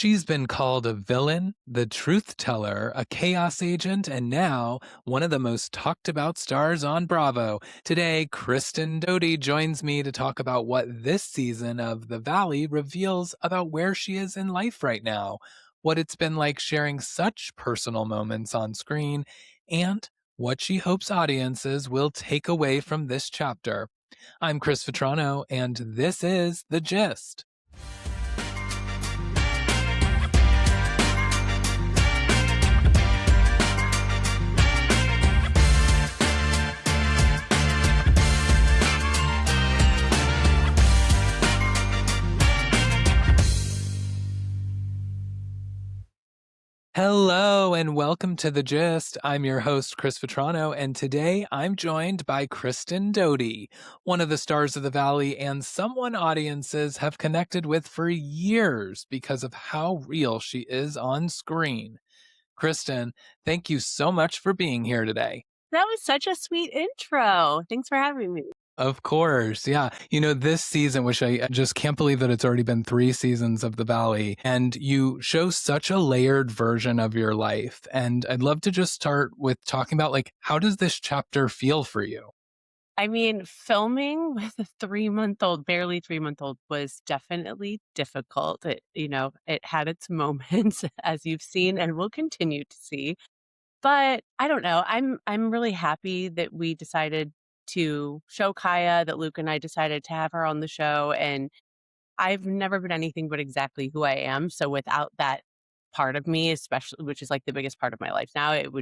She's been called a villain, the truth teller, a chaos agent, and now one of the most talked about stars on Bravo. Today, Kristen Doute joins me to talk about what this season of The Valley reveals about where she is in life right now, what it's been like sharing such personal moments on screen, and what she hopes audiences will take away from this chapter. I'm Chris Vetrano, and this is The Gist. Hello and welcome to The Gist. I'm your host, Chris Vetrano, and today I'm joined by Kristen Doute, one of the stars of The Valley and someone audiences have connected with for years because of how real she is on screen. Kristen, thank you so much for being here today. That was such a sweet intro. Thanks for having me. Of course. Yeah. This season, which I just can't believe that it's already been 3 seasons of The Valley, and you show such a layered version of your life. And I'd love to just start with talking about how does this chapter feel for you? I mean, filming with a 3-month old, barely 3-month old was definitely difficult. It had its moments as you've seen and will continue to see. But I don't know. I'm really happy that we decided to show Kaya, that Luke and I decided to have her on the show. And I've never been anything but exactly who I am. So without that part of me, especially, which is like the biggest part of my life now, it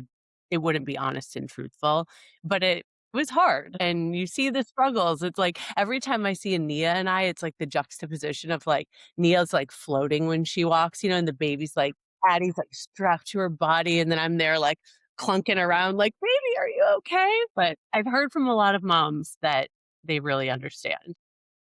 wouldn't be honest and truthful. But it was hard. And you see the struggles. It's like every time I see a Nia and it's like the juxtaposition of like Nia's like floating when she walks, and the baby's like Addie's like strapped to her body, and then I'm there like clunking around like, baby, are you okay? But I've heard from a lot of moms that they really understand.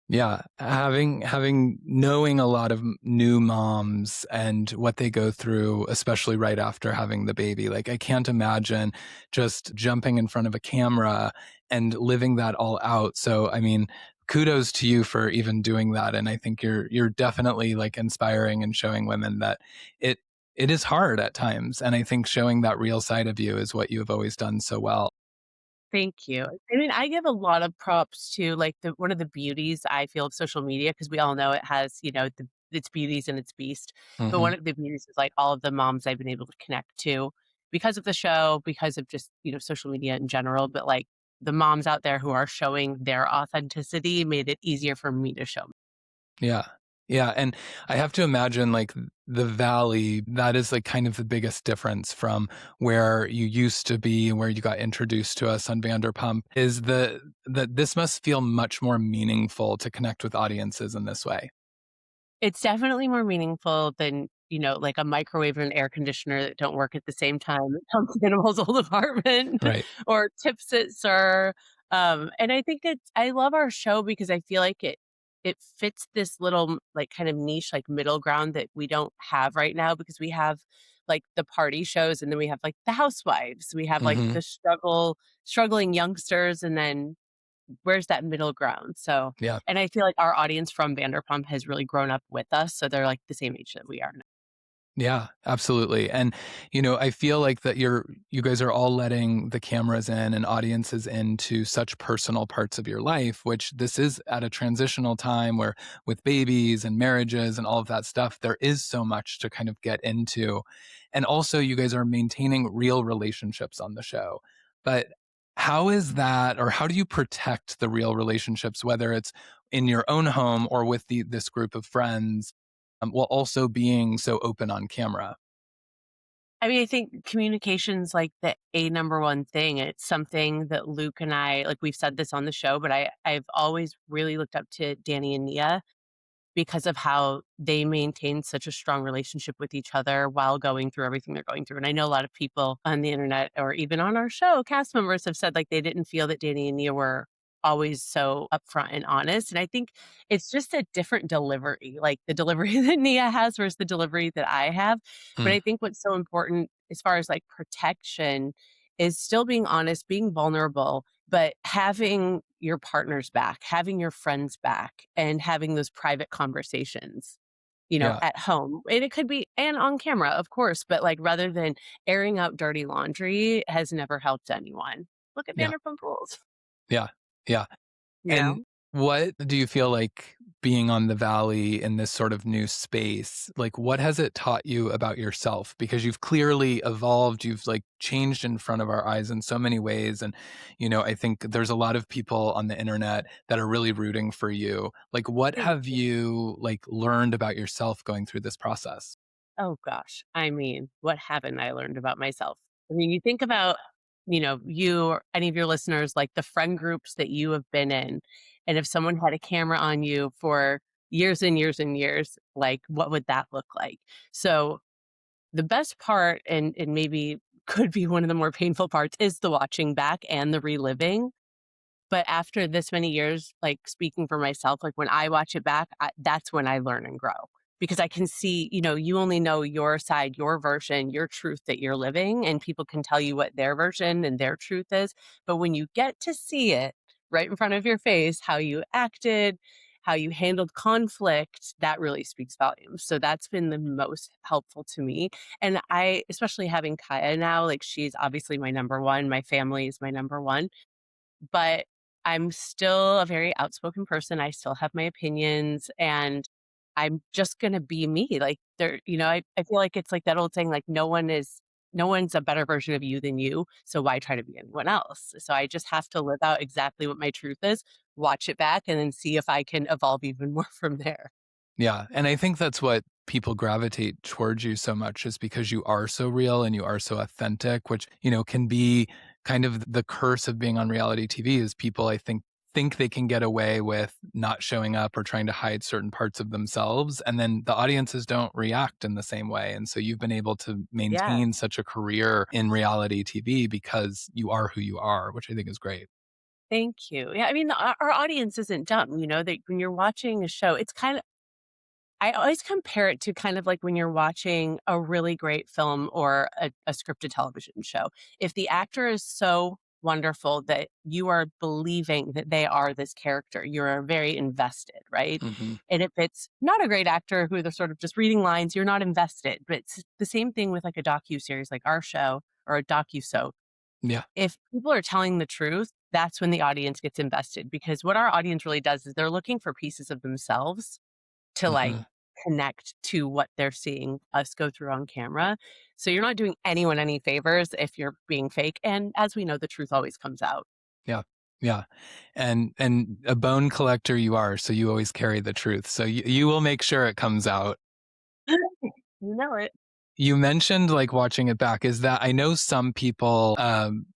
Yeah, having knowing a lot of new moms and what they go through, especially right after having the baby. Like I can't imagine just jumping in front of a camera and living that all out. So, I mean, kudos to you for even doing that. And I think you're definitely like inspiring and showing women that it it is hard at times. And I think showing that real side of you is what you have always done so well. Thank you. I mean, I give a lot of props to like one of the beauties I feel of social media because we all know it has, its beauties and its beast. But Hmm. one of the beauties is like all of the moms I've been able to connect to because of the show, because of just, social media in general. But like the moms out there who are showing their authenticity made it easier for me to show. Yeah. Yeah. And I have to imagine like the valley, that is like kind of the biggest difference from where you used to be and where you got introduced to us on Vanderpump is that this must feel much more meaningful to connect with audiences in this way. It's definitely more meaningful than, like a microwave and an air conditioner that don't work at the same time at Tom Sandoval's old apartment Right. or Tips It Sir. And I think I love our show because I feel like it fits this little like kind of niche like middle ground that we don't have right now because we have like the party shows and then we have like the housewives. We have like Hmm. the struggling youngsters and then where's that middle ground? So, Yeah. and I feel like our audience from Vanderpump has really grown up with us, so they're like the same age that we are now. Yeah, absolutely. And I feel like that you guys are all letting the cameras in and audiences into such personal parts of your life, which this is at a transitional time where with babies and marriages and all of that stuff, there is so much to kind of get into. And also you guys are maintaining real relationships on the show. But how is that, or how do you protect the real relationships, whether it's in your own home or with this group of friends? While also being so open on camera. I mean, I think communication's like the a number one thing. It's something that Luke and I like we've said this on the show, but I've always really looked up to Danny and Nia because of how they maintain such a strong relationship with each other while going through everything they're going through. And I know a lot of people on the internet or even on our show, cast members have said like they didn't feel that Danny and Nia were always so upfront and honest. And I think it's just a different delivery, like the delivery that Nia has versus the delivery that I have. But Mm, I think what's so important as far as like protection is still being honest, being vulnerable, but having your partner's back, having your friends back, and having those private conversations. Yeah. at home. And it could be and on camera, of course, but like rather than airing out dirty laundry has never helped anyone. Look at Yeah. Vanderpump Rules, Yeah. Yeah. you And know? what do you feel like being on the valley in this sort of new space, like what has it taught you about yourself? Because you've clearly evolved, you've like changed in front of our eyes in so many ways. And, I think there's a lot of people on the internet that are really rooting for you. Like what Thank have you. you like learned about yourself going through this process? Oh gosh. I mean, what haven't I learned about myself? I mean, you think about, you or any of your listeners, like the friend groups that you have been in. And if someone had a camera on you for years and years and years, like what would that look like? So the best part and maybe could be one of the more painful parts is the watching back and the reliving. But after this many years, like, speaking for myself, like, when I watch it back, that's when I learn and grow because I can see, you only know your side, your version, your truth that you're living, and people can tell you what their version and their truth is. But when you get to see it right in front of your face, how you acted, how you handled conflict, that really speaks volumes. So that's been the most helpful to me. And especially having Kaya now, like, she's obviously my number one. My family is my number one, but I'm still a very outspoken person. I still have my opinions and I'm just gonna be me. Like I feel like it's like that old saying, like no one's a better version of you than you. So why try to be anyone else? So I just have to live out exactly what my truth is, watch it back, and then see if I can evolve even more from there. Yeah, and I think that's what people gravitate towards you so much is because you are so real and you are so authentic, which, can be kind of the curse of being on reality TV is people I think they can get away with not showing up or trying to hide certain parts of themselves and then the audiences don't react in the same way. And so you've been able to Yeah. maintain such a career in reality TV because you are who you are, which I think is great. Thank you. Yeah. I mean, our audience isn't dumb, that when you're watching a show, it's kind of I always compare it to kind of like when you're watching a really great film or a scripted television show. If the actor is so wonderful that you are believing that they are this character, you're very invested, right? Hmm. And if it's not a great actor who they're sort of just reading lines, you're not invested. But it's the same thing with like a docu series like our show or a docu soap. Yeah. If people are telling the truth, that's when the audience gets invested because what our audience really does is they're looking for pieces of themselves to, like, Hmm. connect to what they're seeing us go through on camera. So you're not doing anyone any favors if you're being fake, and as we know, the truth always comes out. Yeah. Yeah. And a bone collector you are, so you always carry the truth. So you will make sure it comes out. You know it. You mentioned like watching it back. Is that I know some people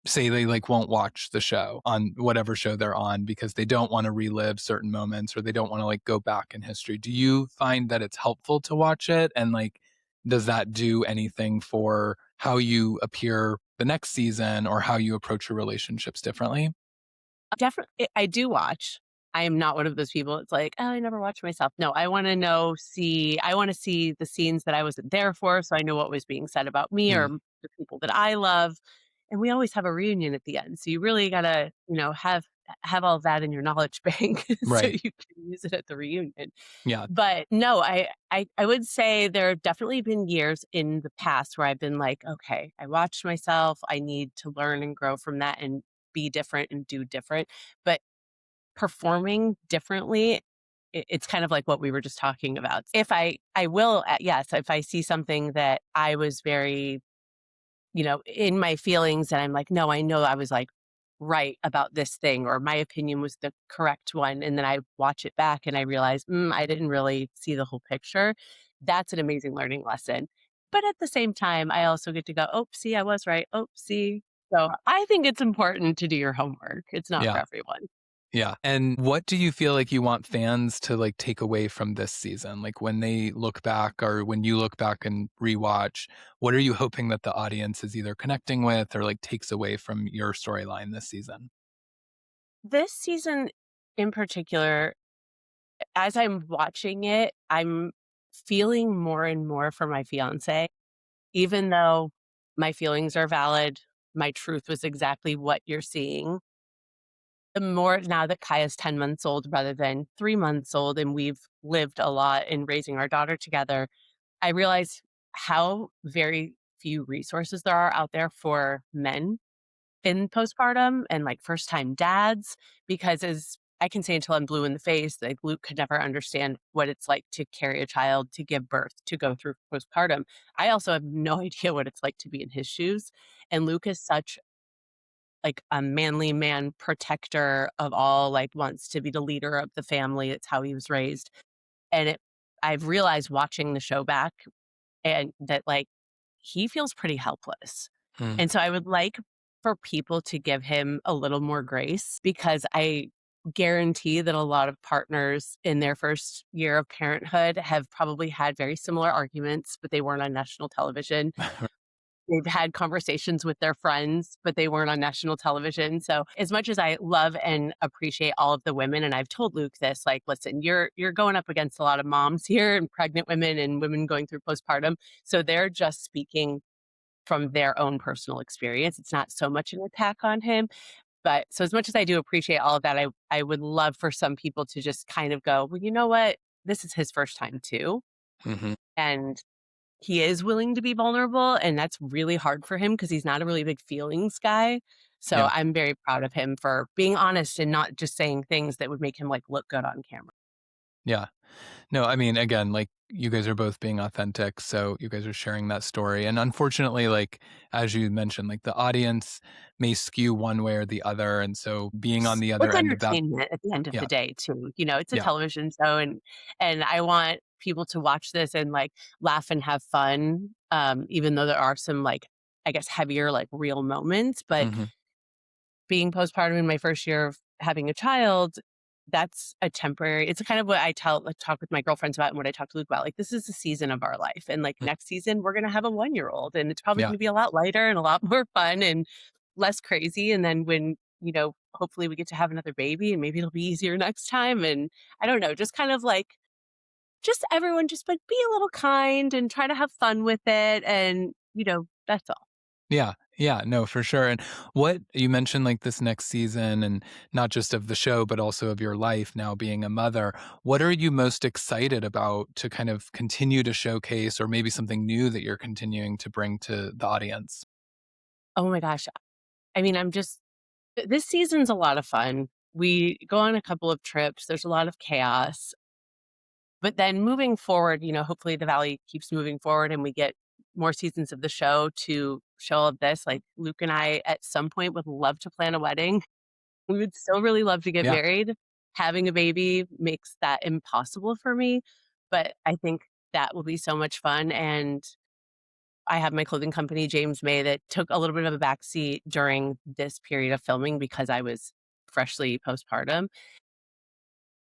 say they like won't watch the show on whatever show they're on because they don't want to relive certain moments or they don't want to like go back in history. Do you find that it's helpful to watch it? And like, does that do anything for how you appear the next season or how you approach your relationships differently? Definitely, I do watch. I am not one of those people, it's like, "Oh, I never watch myself." No, I wanna see the scenes that I wasn't there for, so I know what was being said about me or Mm, the people that I love, and we always have a reunion at the end, so you really gotta, have all that in your knowledge bank so right. you can use it at the reunion. Yeah. But no, I would say there have definitely been years in the past where I've been like, "Okay, I watched myself, I need to learn and grow from that and be different and do different." But performing differently, it's kind of like what we were just talking about. If I will, yes, if I see something that I was very, in my feelings and I'm like, "No, I know I was, like, right about this thing," or my opinion was the correct one, and then I watch it back and I realize, I didn't really see the whole picture." That's an amazing learning lesson. But at the same time, I also get to go, "Oh, see, I was right. Oh, see." So, I think it's important to do your homework. It's not for Yeah. everyone. Yeah. And what do you feel like you want fans to like take away from this season? Like when they look back or when you look back and rewatch, what are you hoping that the audience is either connecting with or like takes away from your storyline this season? This season in particular, as I'm watching it, I'm feeling more and more for my fiancé, even though my feelings are valid, my truth was exactly what you're seeing. the more now that Kaya's 10 months old rather than 3 months old, and we've lived a lot in raising our daughter together, I realize how very few resources there are out there for men in postpartum and, like, first-time dads, because as I can say until I'm blue in the face, like, Luke could never understand what it's like to carry a child, to give birth, to go through postpartum. I also have no idea what it's like to be in his shoes, and Luke is such, like, a manly man protector of all, like, wants to be the leader of the family, it's how he was raised, and I've realized watching the show back and that, like, he feels pretty helpless. Mm. And so I would like for people to give him a little more grace because I guarantee that a lot of partners in their first year of parenthood have probably had very similar arguments, but they weren't on national television. They've had conversations with their friends, but they weren't on national television. So as much as I love and appreciate all of the women, and I've told Luke this, like, listen, you're going up against a lot of moms here and pregnant women and women going through postpartum. So they're just speaking from their own personal experience. It's not so much an attack on him. But so as much as I do appreciate all of that, I would love for some people to just kind of go, well, you know what? This is his first time too. Mhm. And he is willing to be vulnerable, and that's really hard for him because he's not a really big feelings guy. So Yeah. I'm very proud of him for being honest and not just saying things that would make him, like, look good on camera. Yeah. No, I mean, again, like, you guys are both being authentic, so you guys are sharing that story, and unfortunately, like, as you mentioned, like, the audience may skew one way or the other, and so being on the Well, other it's end of that. entertainment at the end of Yeah, the day too, it's a yeah, television show, and I want people to watch this and, like, laugh and have fun, even though there are some, like, I guess, heavier, like, real moments, but mhm, being postpartum in my first year of having a child, that's a temporary it's kind of what I talk with my girlfriends about and what I talk to Luke about, like, this is a season of our life, and, like, mm, next season, we're gonna have a one-year-old, and it's probably yeah, gonna be a lot lighter and a lot more fun and less crazy, and then when, hopefully we get to have another baby, and maybe it'll be easier next time, and I don't know, just kind of, like, just everyone just, like, be a little kind and try to have fun with it, and, that's all. yeah, yeah, no, for sure, and what you mentioned, like, this next season, and not just of the show, but also of your life now being a mother, what are you most excited about to kind of continue to showcase or maybe something new that you're continuing to bring to the audience? Oh my gosh, I mean, this season's a lot of fun. We go on a couple of trips, there's a lot of chaos, but then moving forward, hopefully the valley keeps moving forward and we get more seasons of the show to show all of this. Like, Luke and I, at some point, would love to plan a wedding. We would still really love to get Yeah, married. Having a baby makes that impossible for me, but I think that will be so much fun, and I have my clothing company, James May, that took a little bit of a backseat during this period of filming because I was freshly postpartum.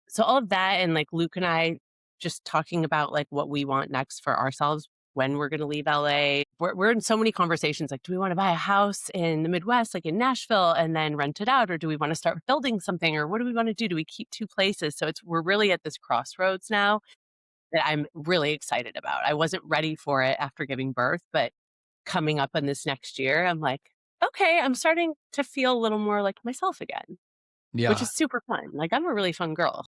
So all of that and, like, Luke and I just talking about, like, what we want next for ourselves when we're gonna leave LA. We're in so many conversations, like, do we wanna buy a house in the Midwest, like in Nashville, and then rent it out? Or do we wanna start building something? Or what do we wanna do? Do we keep 2 places? So we're really at this crossroads now that I'm really excited about. I wasn't ready for it after giving birth, but coming up on this next year, I'm like, "Okay, I'm starting to feel a little more like myself again," which yeah. is super fun. Like, I'm a really fun girl.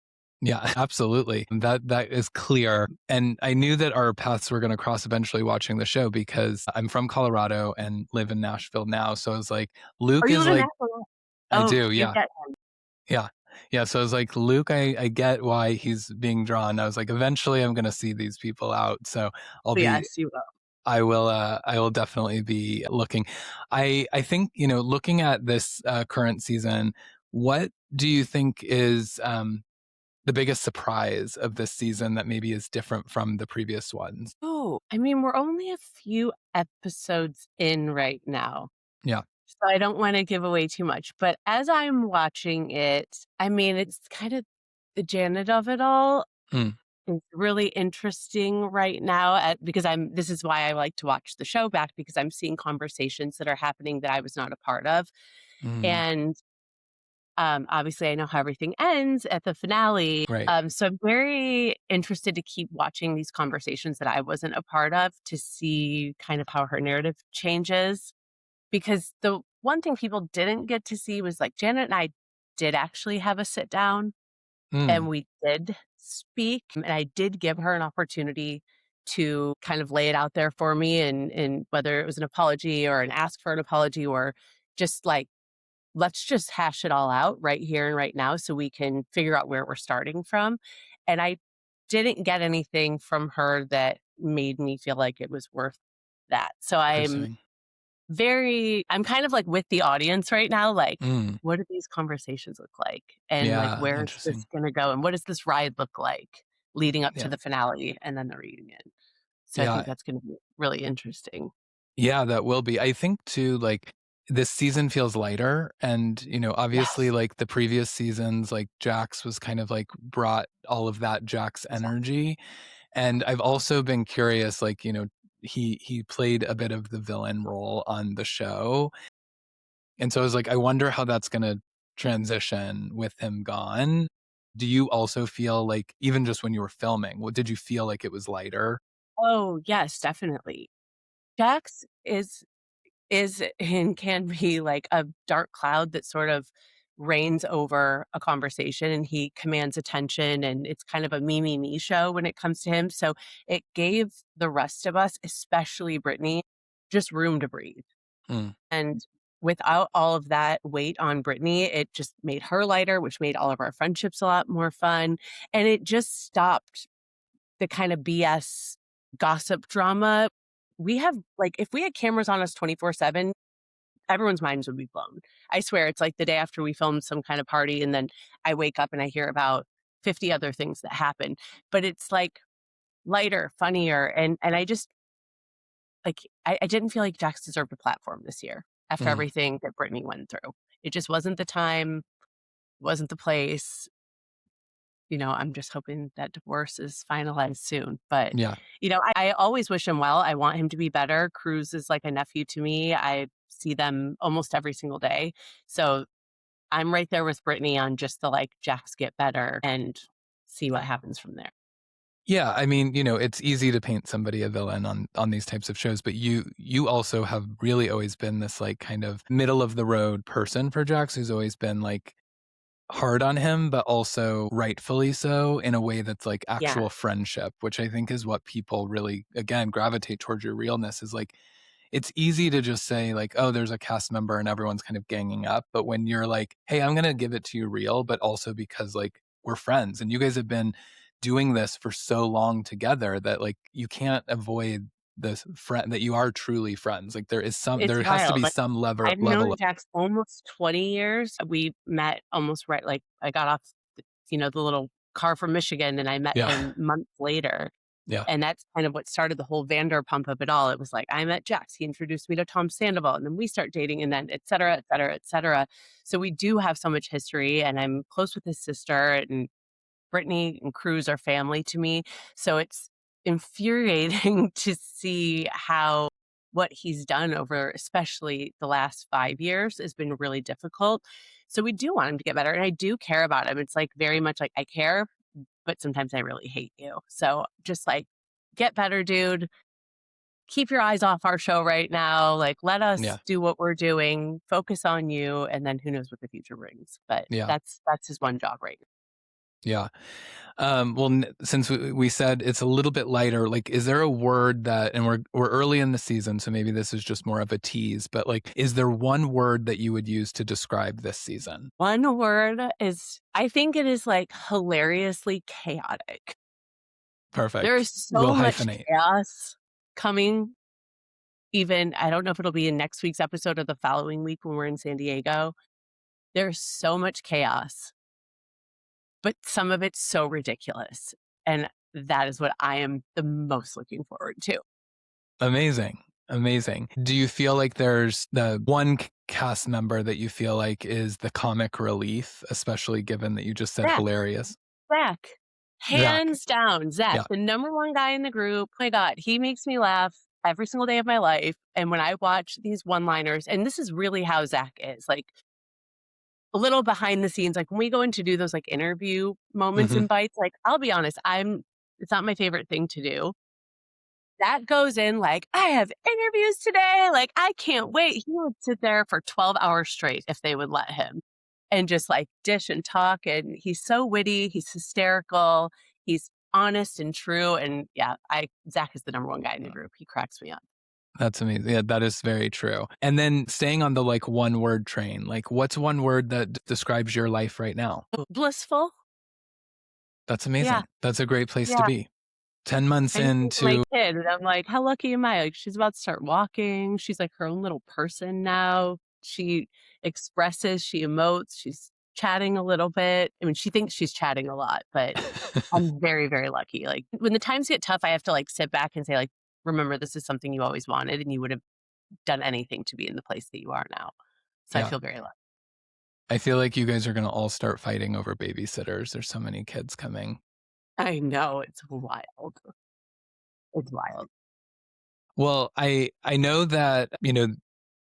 Yeah, absolutely. That is clear. And I knew that our paths were gonna cross eventually watching the show because I'm from Colorado and live in Nashville now. So I was like, Oh, Luke you is live in like Nashville? I Oh, do, you yeah. get Yeah. Yeah. So I was like, Luke, I get why he's being drawn. I was like, eventually I'm gonna see these people out. So I'll be yes, you will. I will definitely be looking. I think, looking at this current season, what do you think is the biggest surprise of this season that maybe is different from the previous ones? Oh, I mean, we're only a few episodes in right now, Yeah. so I don't wanna give away too much, but as I'm watching it, I mean, it's kind of the Janet of it all Mm, is really interesting right now because this is why I like to watch the show back because I'm seeing conversations that are happening that I was not a part of, mm, and obviously, I know how everything ends at the finale. right. So I'm very interested to keep watching these conversations that I wasn't a part of to see kind of how her narrative changes. Because the one thing people didn't get to see was like Janet and I. did actually have a sit down and Mm, we did speak, and I did give her an opportunity to kind of lay it out there for me and whether it was an apology or an ask for an apology or just like, let's just hash it all out right here and right now so we can figure out where we're starting from. And I didn't get anything from her that made me feel like it was worth that. So interesting. I'm kind of like with the audience right now, like, Mm, what do these conversations look like? And like, yeah, where is this interesting. going to go? And what does this ride look like leading up to Yeah. the finale and then the reunion? So I think Yeah. that's going to be really interesting. Yeah, that will be. I think too, like this season feels lighter and, obviously Yes. like the previous seasons, like Jax was kind of like brought all of that Jax energy. And I've also been curious, like, he played a bit of the villain role on the show. And so I was like, I wonder how that's gonna transition with him gone. Do you also feel like even just when you were filming, what did you feel like it was lighter? Oh, yes, definitely. Jax is and can be like a dark cloud that sort of reigns over a conversation and he commands attention and it's kind of a me show when it comes to him. So it gave the rest of us, especially Brittany, just room to breathe. Mm, And without all of that weight on Brittany, it just made her lighter, which made all of our friendships a lot more fun. And it just stopped the kind of BS gossip drama. We have like if we had cameras on us 24/7, everyone's minds would be blown. I swear it's like the day after we filmed some kind of party and then I wake up and I hear about 50 other things that happen. But it's like lighter, funnier, and I just like I didn't feel like Jax deserved a platform this year after mm, everything that Brittany went through. It just wasn't the time, wasn't the place. I'm just hoping that divorce is finalized soon. But, yeah. I always wish him well. I want him to be better. Cruz is like a nephew to me. I see them almost every single day. So I'm right there with Brittany on just the like Jax get better and see what happens from there. Yeah, I mean, it's easy to paint somebody a villain on these types of shows, but you also have really always been this like kind of middle of the road person for Jax who's always been like hard on him, but also rightfully so in a way that's like Yeah. actual friendship, which I think is what people really, again, gravitate towards your realness is like, it's easy to just say like, oh, there's a cast member and everyone's kind of ganging up. But when you're like, hey, I'm going to give it to you real, but also because like we're friends and you guys have been doing this for so long together that like you can't avoid this friend that you are truly friends. Like It's there has to wild. be Like, some I've level known of, Jax almost 20 years. We met almost right like, I got off the little car from Michigan, and I met yeah, him months later. yeah, And that's kind of what started the whole Vanderpump of it all. It was like, I met Jax, he introduced me to Tom Sandoval, and then we start dating, and then et cetera, et cetera, et cetera. So we do have so much history, and I'm close with his sister, and Brittany and Cruz are family to me. So it's infuriating to see how what he's done over especially the last 5 years has been really difficult. So we do want him to get better. And I do care about him. It's like very much like I care, but sometimes I really hate you. So just like get better, dude. Keep your eyes off our show right now. Like let us yeah, do what we're doing. Focus on you, and then who knows what the future brings. But yeah, that's his one job right now. yeah. Well, since we said it's a little bit lighter, like, is there a word that, and we're early in the season, so maybe this is just more of a tease, but like, is there one word that you would use to describe this season? One word is I think it is, like, hilariously chaotic. There Perfect. is We'll so much hyphenate. chaos coming, even I don't know if it'll be in next week's episode or the following week when we're in San Diego. There's so much chaos, but some of it's so ridiculous, and that is what I am the most looking forward to. Amazing. Amazing. Do you feel like there's the one cast member that you feel like is the comic relief, especially given that you just said Zach, hilarious? Zach, Zach. hands down, Zach, Yeah. the number one guy in the group. My God, he makes me laugh every single day of my life. And when I watch these one-liners, and this is really how Zach is, like a little behind the scenes, like when we go in to do those like interview moments Hmm. and bites, like I'll be honest, it's not my favorite thing to do. That goes in like, I have interviews today. Like, I can't wait. He would sit there for 12 hours straight if they would let him. and just like dish and talk. And he's so witty, he's hysterical, he's honest and true. And yeah, Zach is the number one guy in the group. He cracks me up. That's amazing. Yeah, that is very true. And then staying on the like one word train, like what's one word that describes your life right now? Blissful. That's Yeah. amazing. That's a great place to Yeah. be. 10 months I just think of my into, kid and I'm like, how lucky am I? Like she's about to start walking. She's like her own little person now. She expresses, she emotes, she's chatting a little bit. I mean, she thinks she's chatting a lot, but I'm very, very lucky. Like when the times get tough, I have to like sit back and say, like, remember, this is something you always wanted and you would have done anything to be in the place that you are now. So I yeah, feel very lucky. I feel like you guys are going to all start fighting over babysitters. There's so many kids coming. I know it's wild. It's wild. Well, I know that,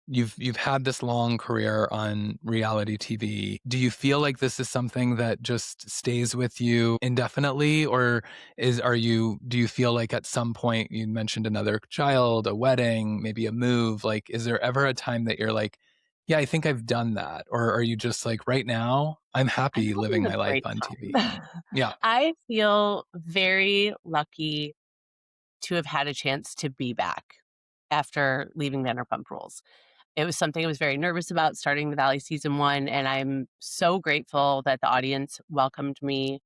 you've had this long career on reality TV. Do you feel like this is something that just stays with you indefinitely, or do you feel like at some point, you mentioned another child, a wedding, maybe a move, like is there ever a time that you're like, yeah, I think I've done that, or are you just like right now, I'm I'm happy living having a my life great on TV? time. Yeah. I feel very lucky to have had a chance to be back after leaving Vanderpump Rules. It was something I was very nervous about starting the Valley season 1, and I'm so grateful that the audience welcomed me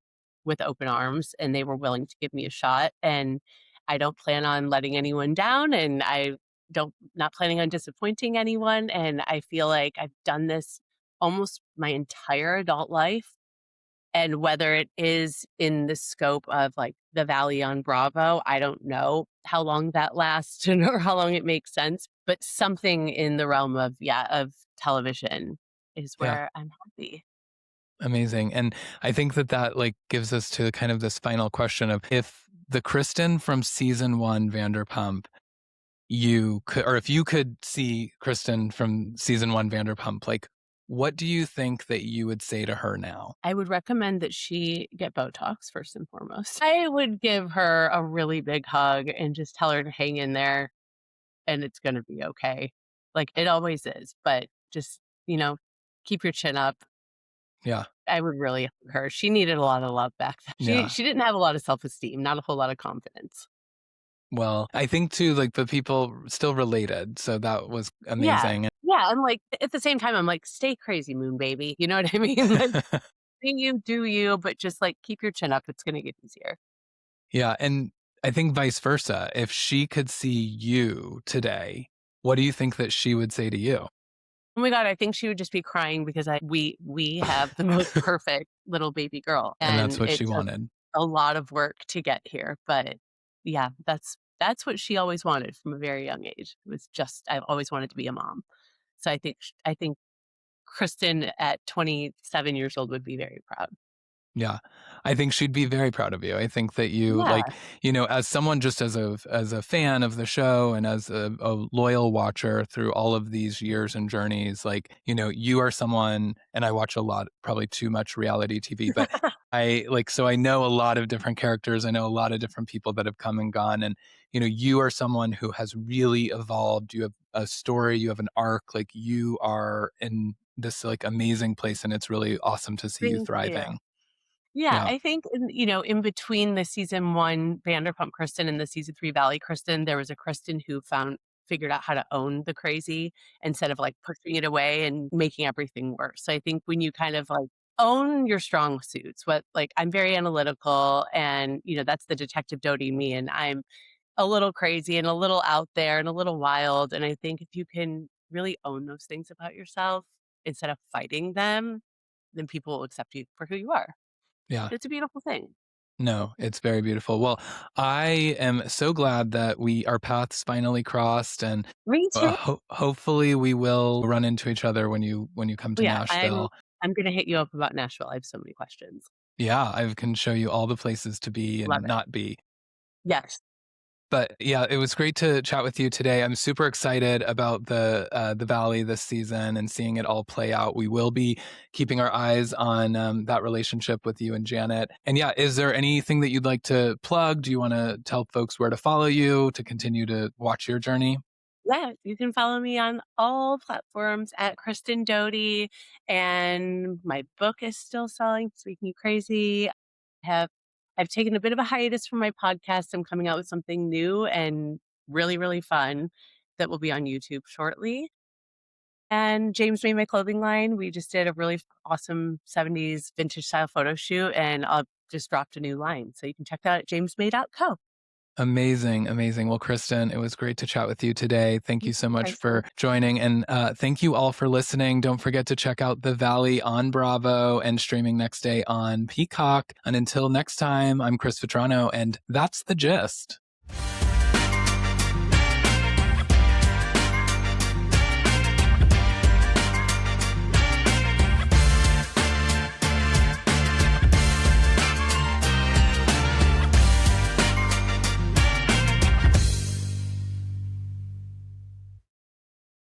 with open arms and they were willing to give me a shot, and I don't plan on letting anyone down, and I don't not planning on disappointing anyone, and I feel like I've done this almost my entire adult life, and whether it is in the scope of, like, the Valley on Bravo, I don't know how long that lasts or how long it makes sense, but something in the realm of, yeah, of television is Yeah. where I'm happy. Amazing. And I think that like gives us to kind of this final question of if the Kristen from season 1 Vanderpump, you could, or if you could see Kristen from season 1 Vanderpump, like what do you think that you would say to her now? I would recommend that she get Botox first and foremost. I would give her a really big hug and just tell her to hang in there and it's gonna be okay. Like, it always is, but just, you know, keep your chin up. Yeah. I would really hug her. She needed a lot of love back then. She Yeah. she didn't have a lot of self-esteem, not a whole lot of confidence. Well, I think too, like the people still related. So that was Yeah. amazing. Yeah, I'm like at the same time, I'm like, "Stay crazy, moon baby." You know what I mean? Like, do you, but just, like, keep your chin up, it's gonna get easier. Yeah. And I think vice versa. If she could see you today, what do you think that she would say to you? Oh my god, I think she would just be crying because we have the most perfect little baby girl, And that's and what it she took wanted. a lot of work to get here, but yeah, that's what she always wanted from a very young age. It was just I've always wanted to be a mom. So I think Kristen at 27 years old would be very proud. Yeah. I think she'd be very proud of you. I think that you Yeah. like, as someone just as a fan of the show and as a loyal watcher through all of these years and journeys, like, you are someone, and I watch a lot, probably too much reality TV, but so I know a lot of different characters. I know a lot of different people that have come and gone. And, you are someone who has really evolved. You have a story, you have an arc, like you are in this like amazing place. And it's really awesome to see you Thank you. thriving. Yeah, Yeah. I think in between the season 1 Vanderpump Kristen and the season 3 Valley Kristen, there was a Kristen who figured out how to own the crazy instead of, like, pushing it away and making everything worse. So I think when you kind of, like, own your strong suits, what like, I'm very analytical and, that's the detective Doute me, and I'm a little crazy and a little out there and a little wild, and I think if you can really own those things about yourself instead of fighting them, then people will accept you for who you are. Yeah. It's a beautiful thing. No, it's very beautiful. Well, I am so glad that our paths finally crossed, and Me too. hopefully we will run into each other when you come Oh, to yeah, I'm Nashville. I'm gonna hit you up about Nashville. I have so many questions. Yeah, I can show you all the places to be Love and it. not be. Yes. But yeah, it was great to chat with you today. I'm super excited about the Valley this season and seeing it all play out. We will be keeping our eyes on that relationship with you and Janet. And yeah, is there anything that you'd like to plug? Do you want to tell folks where to follow you to continue to watch your journey? Yeah, you can follow me on all platforms at Kristen Doute, and my book is still selling, it's making me crazy. Have I've taken a bit of a hiatus from my podcast. I'm coming out with something new and really, really fun that will be on YouTube shortly. And James made my clothing line. We just did a really awesome 70s vintage style photo shoot, and I've just dropped a new line. So you can check that out at jamesmay.co. Amazing, amazing. Well, Kristen, it was great to chat with you today. Thank you Thank so you, much for Bryson. joining. And thank you all for listening. Don't forget to check out The Valley on Bravo and streaming next day on Peacock. And until next time, I'm Chris Vetrano, and that's the gist.